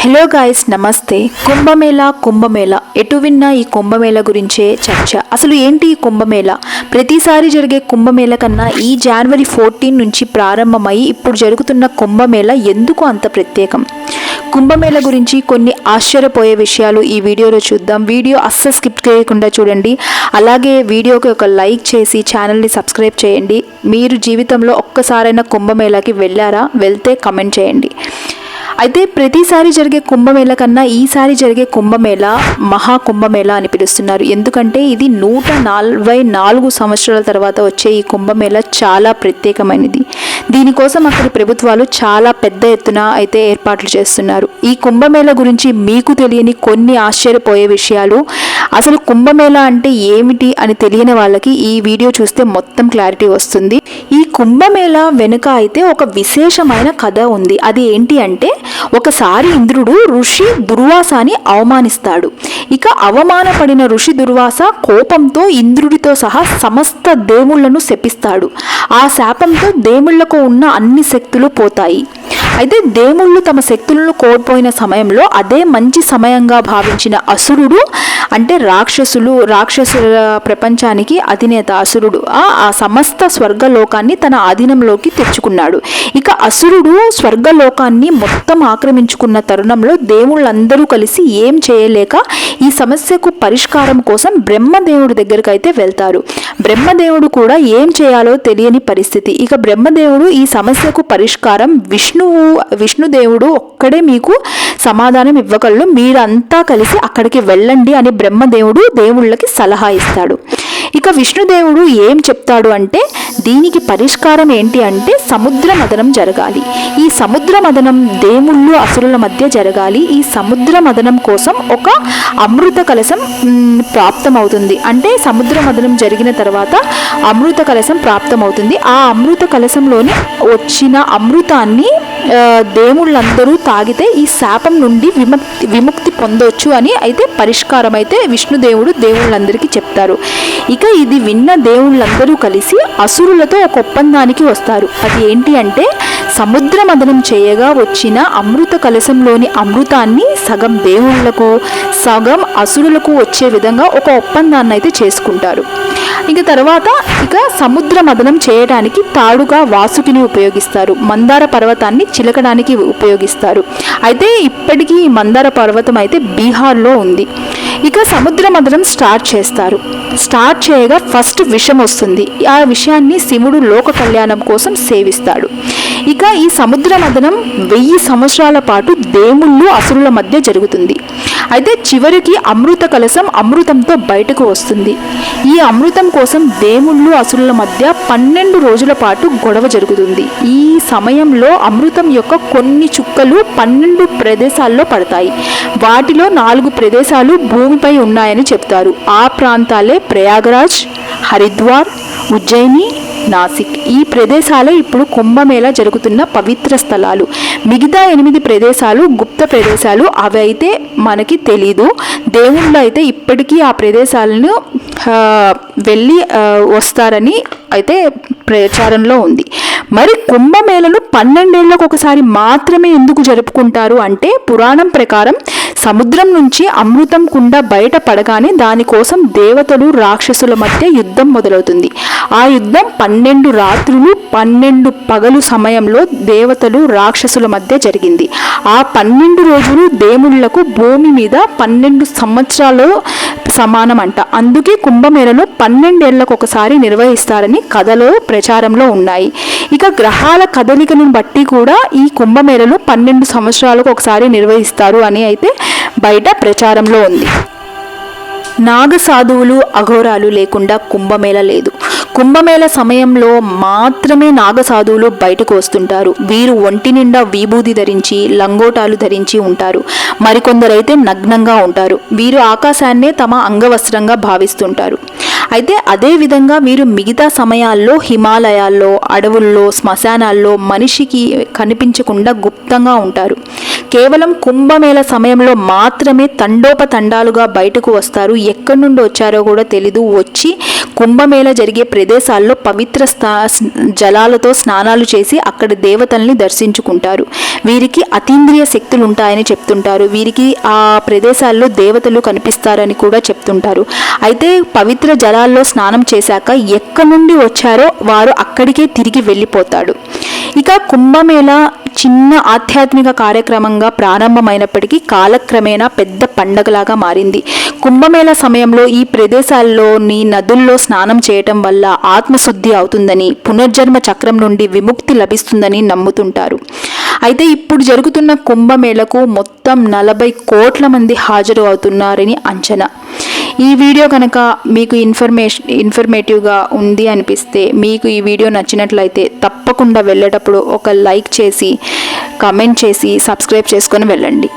Hello guys, నమస్తే. కుంభమేళా ఎటు విన్నా ఈ కుంభమేళా గురించే చర్చ. అసలు ఏంటి ఈ కుంభమేళా? ప్రతిసారి జరిగే కుంభమేళా కన్నా ఈ జనవరి 14 నుంచి ప్రారంభమై ఇప్పుడు జరుగుతున్న కుంభమేళా ఎందుకు అంత ప్రత్యేకం? కుంభమేళా గురించి కొన్ని ఆశ్చర్యపోయే విషయాలు ఈ వీడియోలో చూద్దాం. వీడియో అస్సలు స్కిప్ చేయకుండా చూడండి. అలాగే వీడియోకి ఒక లైక్ చేసి ఛానల్ని సబ్స్క్రైబ్ చేయండి. మీరు జీవితంలో ఒక్కసారైనా కుంభమేళాకి వెళ్ళారా? వెళ్తే కమెంట్ చేయండి. అయితే ప్రతిసారి జరిగే కుంభమేళా కన్నా ఈసారి జరిగే కుంభమేళా మహాకుంభమేళా అని పిలుస్తున్నారు. ఎందుకంటే ఇది 144 సంవత్సరాల తర్వాత వచ్చే ఈ కుంభమేళా చాలా ప్రత్యేకమైనది. దీనికోసం అక్కడి ప్రభుత్వాలు చాలా పెద్ద ఎత్తున అయితే ఏర్పాట్లు చేస్తున్నారు. ఈ కుంభమేళా గురించి మీకు తెలియని కొన్ని ఆశ్చర్యపోయే విషయాలు, అసలు కుంభమేళా అంటే ఏమిటి అని తెలియని వాళ్ళకి ఈ వీడియో చూస్తే మొత్తం క్లారిటీ వస్తుంది. ఈ కుంభమేళా వెనుక అయితే ఒక విశేషమైన కథ ఉంది. అది ఏంటి అంటే, ఒకసారి ఇంద్రుడు ఋషి దుర్వాసాని అవమానిస్తాడు. ఇక అవమానపడిన ఋషి దుర్వాస కోపంతో ఇంద్రుడితో సహా సమస్త దేవుళ్లను శపిస్తాడు. ఆ శాపంతో దేవుళ్లకు ఉన్న అన్ని శక్తులు పోతాయి. అయితే దేవుళ్ళు తమ శక్తులను కోల్పోయిన సమయంలో అదే మంచి సమయంగా భావించిన అసురుడు, అంటే రాక్షసుల ప్రపంచానికి అధినేత అసురుడు ఆ సమస్త స్వర్గలోకాన్ని తన ఆధీనంలోకి తెచ్చుకున్నాడు. ఇక అసురుడు స్వర్గలోకాన్ని మొత్తం ఆక్రమించుకున్న తరుణంలో దేవుళ్ళందరూ కలిసి ఏం చేయలేక ఈ సమస్యకు పరిష్కారం కోసం బ్రహ్మదేవుడి దగ్గరికి అయితే వెళ్తారు. బ్రహ్మదేవుడు కూడా ఏం చేయాలో తెలియని పరిస్థితి. ఇక బ్రహ్మదేవుడు ఈ సమస్యకు పరిష్కారం విష్ణుదేవుడు ఒక్కడే మీకు సమాధానం ఇవ్వగలడు, మీరంతా కలిసి అక్కడికి వెళ్ళండి అని బ్రహ్మదేవుడు దేవుళ్ళకి సలహా ఇస్తాడు. ఇక విష్ణుదేవుడు ఏం చెప్తాడు అంటే, దీనికి పరిష్కారం ఏంటి అంటే సముద్ర మదనం జరగాలి. ఈ సముద్ర మదనం దేవుళ్ళు అసురుల మధ్య జరగాలి. ఈ సముద్ర మదనం కోసం ఒక అమృత కలశం ప్రాప్తమవుతుంది. అంటే సముద్ర మదనం జరిగిన తర్వాత అమృత కలశం ప్రాప్తమవుతుంది. ఆ అమృత కలశంలోని వచ్చిన అమృతాన్ని దేవుళ్ళందరూ తాగితే ఈ శాపం నుండి విముక్తి పొందొచ్చు అని అయితే పరిష్కారం అయితే విష్ణుదేవుడు దేవుళ్ళందరికీ చెప్తారు. ఇక ఇది విన్న దేవుళ్ళందరూ కలిసి అసురులతో ఒక ఒప్పందానికి వస్తారు. అది ఏంటి అంటే, సముద్ర మదనం చేయగా వచ్చిన అమృత కలశంలోని అమృతాన్ని సగం దేవుళ్లకు సగం అసురులకు వచ్చే విధంగా ఒక ఒప్పందాన్ని అయితే చేసుకుంటారు. తర్వాత సముద్ర మదనం చేయడానికి తాడుగా వాసుకిని ఉపయోగిస్తారు. మందార పర్వతాన్ని చిలకడానికి ఉపయోగిస్తారు. అయితే ఇప్పటికీ మందార పర్వతం అయితే బీహార్లో ఉంది. సముద్ర మదనం స్టార్ట్ చేస్తారు. స్టార్ట్ చేయగా ఫస్ట్ విషం వస్తుంది. ఆ విషయాన్ని శివుడు లోక కళ్యాణం కోసం సేవిస్తాడు. ఈ సముద్ర మదనం 1000 సంవత్సరాల పాటు దేవుళ్ళు అసురుల మధ్య జరుగుతుంది. అయితే చివరికి అమృత కలశం అమృతంతో బయటకు వస్తుంది. ఈ అమృతం కోసం దేవుళ్ళు అసురుల మధ్య 12 రోజుల పాటు గొడవ జరుగుతుంది. ఈ సమయంలో అమృతం యొక్క కొన్ని చుక్కలు 12 ప్రదేశాల్లో పడతాయి. వాటిలో 4 ప్రదేశాలు భూమిపై ఉన్నాయని చెప్తారు. ఆ ప్రాంతాలే ప్రయాగరాజ్, హరిద్వార్, ఉజ్జయిని, నాసిక్. ఈ ప్రదేశాలే ఇప్పుడు కుంభమేళా జరుగుతున్న పవిత్ర స్థలాలు. మిగతా 8 ప్రదేశాలు గుప్త ప్రదేశాలు. అవి అయితే మనకి తెలీదు. దేవుళ్ళు అయితే ఇప్పటికీ ఆ ప్రదేశాలను వెళ్ళి వస్తారని అయితే ప్రచారంలో ఉంది. మరి కుంభమేళను 12 ఏళ్లకు ఒకసారి మాత్రమే ఎందుకు జరుపుకుంటారు అంటే, పురాణం ప్రకారం సముద్రం నుంచి అమృతం కుండ బయట పడగానే దానికోసం దేవతలు రాక్షసుల మధ్య యుద్ధం మొదలవుతుంది. ఆ యుద్ధం 12 రాత్రులు 12 పగలు సమయంలో దేవతలు రాక్షసుల మధ్య జరిగింది. ఆ 12 రోజులు దేవుళ్లకు భూమి మీద 12 సంవత్సరాలు సమానం అంట. అందుకే కుంభమేళను 12 ఏళ్లకు ఒకసారి నిర్వహిస్తారని కథలో ప్రచారంలో ఉన్నాయి. గ్రహాల కదలికను బట్టి కూడా ఈ కుంభమేళను 12 సంవత్సరాలకు ఒకసారి నిర్వహిస్తారు అని అయితే బయట ప్రచారంలో ఉంది. నాగ సాధువులు అఘోరాలు లేకుండా కుంభమేళ లేదు. కుంభమేళ సమయంలో మాత్రమే నాగ సాధువులు బయటకు వస్తుంటారు. వీరు ఒంటి నిండా విభూది ధరించి లంగోటాలు ధరించి ఉంటారు. మరికొందరైతే నగ్నంగా ఉంటారు. వీరు ఆకాశాన్నే తమ అంగవస్త్రంగా భావిస్తుంటారు. అయితే అదే విధంగా వీరు మిగతా సమయాల్లో హిమాలయాల్లో, అడవుల్లో, శ్మశానాల్లో మనిషికి కనిపించకుండా గుప్తంగా ఉంటారు. కేవలం కుంభమేళ సమయంలో మాత్రమే తండోపతండాలుగా బయటకు వస్తారు. ఎక్కడి నుండి వచ్చారో కూడా తెలీదు. వచ్చి కుంభమేళ జరిగే ప్రదేశాల్లో పవిత్ర జలాలతో స్నానాలు చేసి అక్కడ దేవతల్ని దర్శించుకుంటారు. వీరికి అతీంద్రియ శక్తులు ఉంటాయని చెప్తుంటారు. వీరికి ఆ ప్రదేశాల్లో దేవతలు కనిపిస్తారని కూడా చెప్తుంటారు. అయితే పవిత్ర జలాల్లో స్నానం చేశాక ఎక్కడి నుండి వచ్చారో వారు అక్కడికే తిరిగి వెళ్ళిపోతాడు. ఇక కుంభమేళ చిన్న ఆధ్యాత్మిక కార్యక్రమంగా ప్రారంభమైనప్పటికీ కాలక్రమేణా పెద్ద పండగలాగా మారింది. కుంభమేళ సమయంలో ఈ ప్రదేశాల్లోని నదుల్లో స్నానం చేయటం వల్ల ఆత్మశుద్ధి అవుతుందని, పునర్జన్మ చక్రం నుండి విముక్తి లభిస్తుందని నమ్ముతుంటారు. అయితే ఇప్పుడు జరుగుతున్న కుంభమేళకు మొత్తం 40 కోట్ల మంది హాజరు అవుతున్నారని అంచనా. ఈ వీడియో కనుక మీకు ఇన్ఫర్మేటివ్గా ఉంది అనిపిస్తే, మీకు ఈ వీడియో నచ్చినట్లయితే తప్పకుండా వెళ్ళేటప్పుడు ఒక లైక్ చేసి, కమెంట్ చేసి, సబ్స్క్రైబ్ చేసుకొని వెళ్ళండి.